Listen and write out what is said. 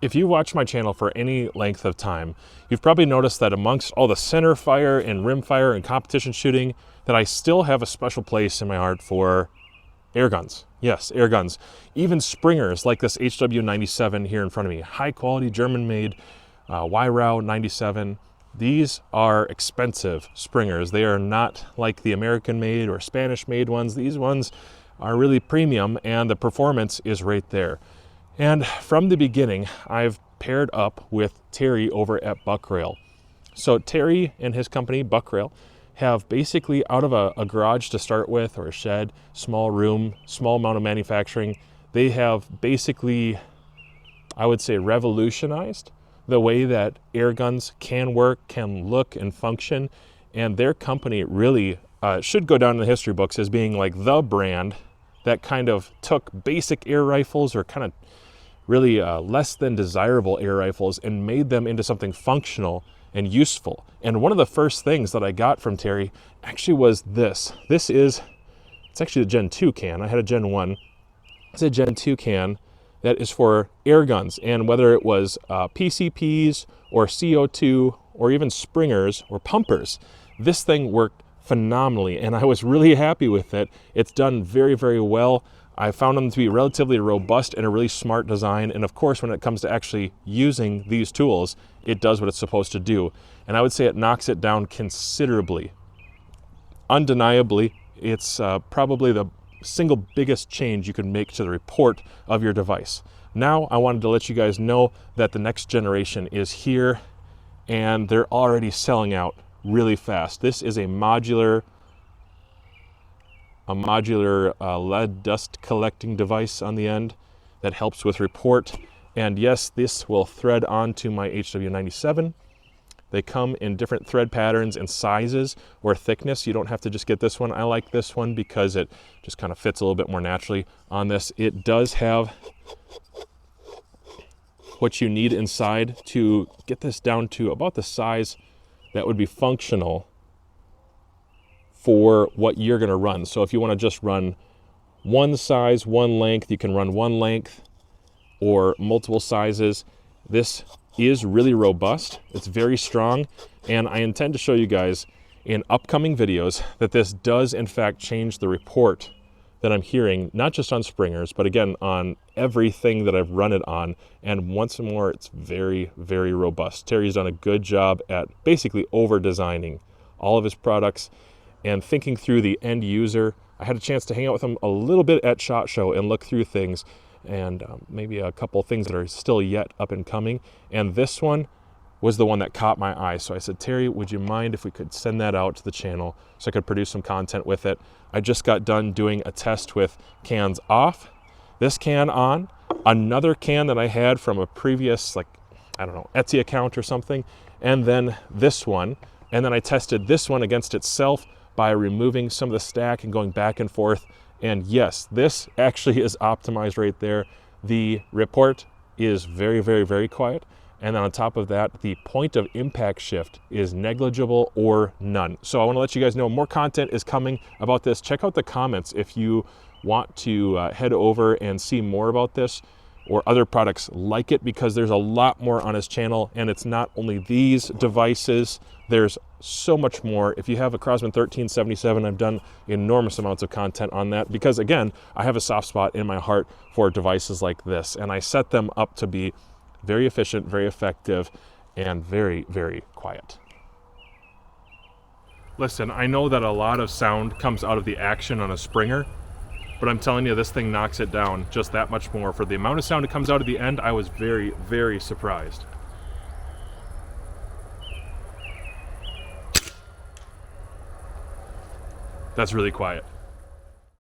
If you watch my channel for any length of time, you've probably noticed that amongst all the center fire and rim fire and competition shooting, that I still have a special place in my heart for air guns. Yes, air guns. Even springers like this HW97 here in front of me. High quality German-made YRAU 97. These are expensive springers. They are not like the American-made or Spanish-made ones. These ones are really premium, and the performance is right there. And from the beginning, I've paired up with Terry over at Buckrail. So Terry and his company, Buckrail, have basically out of a garage to start with, or a shed, small room, small amount of manufacturing, they have basically, I would say, revolutionized the way that air guns can work, can look and function. And their company really should go down in the history books as being like the brand that kind of took basic air rifles, or kind of really less than desirable air rifles, and made them into something functional and useful. And one of the first things that I got from Terry actually was this. It's actually a Gen 2 can. I had a Gen 1. It's a Gen 2 can that is for air guns. And whether it was PCPs or CO2 or even springers or pumpers, this thing worked phenomenally, and I was really happy with it. It's done very, very well. I found them to be relatively robust and a really smart design. And of course, when it comes to actually using these tools, it does what it's supposed to do. And I would say it knocks it down considerably. Undeniably, it's probably the single biggest change you can make to the report of your device. Now, I wanted to let you guys know that the next generation is here, and they're already selling out really fast. This is a modular lead dust collecting device on the end that helps with report. And yes, this will thread onto my HW97. They come in different thread patterns and sizes or thickness. You don't have to just get this one. I like this one because it just kind of fits a little bit more naturally on this. It does have what you need inside to get this down to about the size that would be functional for what you're going to run. So if you want to just run one size, one length, you can run one length or multiple sizes. This is really robust. It's very strong, and I intend to show you guys in upcoming videos that this does in fact change the report that I'm hearing, not just on springers, but again on everything that I've run it on. And once more, it's very, very robust. Terry's done a good job at basically over designing all of his products and thinking through the end user. I had a chance to hang out with him a little bit at SHOT Show and look through things, and maybe a couple of things that are still yet up and coming. And this one was the one that caught my eye. So I said, Terry, would you mind if we could send that out to the channel so I could produce some content with it? I just got done doing a test with cans off, this can on, another can that I had from a previous, like, I don't know, Etsy account or something, and then this one. And then I tested this one against itself by removing some of the stack and going back and forth. And yes, this actually is optimized right there. The report is very, very, very quiet. And then on top of that, the point of impact shift is negligible or none. So I want to let you guys know more content is coming about this. Check out the comments if you want to head over and see more about this or other products like it, because there's a lot more on his channel, and it's not only these devices, there's so much more. If you have a Crosman 1377, I've done enormous amounts of content on that because, again, I have a soft spot in my heart for devices like this, and I set them up to be very efficient, very effective, and very, very quiet. Listen, I know that a lot of sound comes out of the action on a Springer, but I'm telling you, this thing knocks it down just that much more. For the amount of sound that comes out at the end, I was very, very surprised. That's really quiet.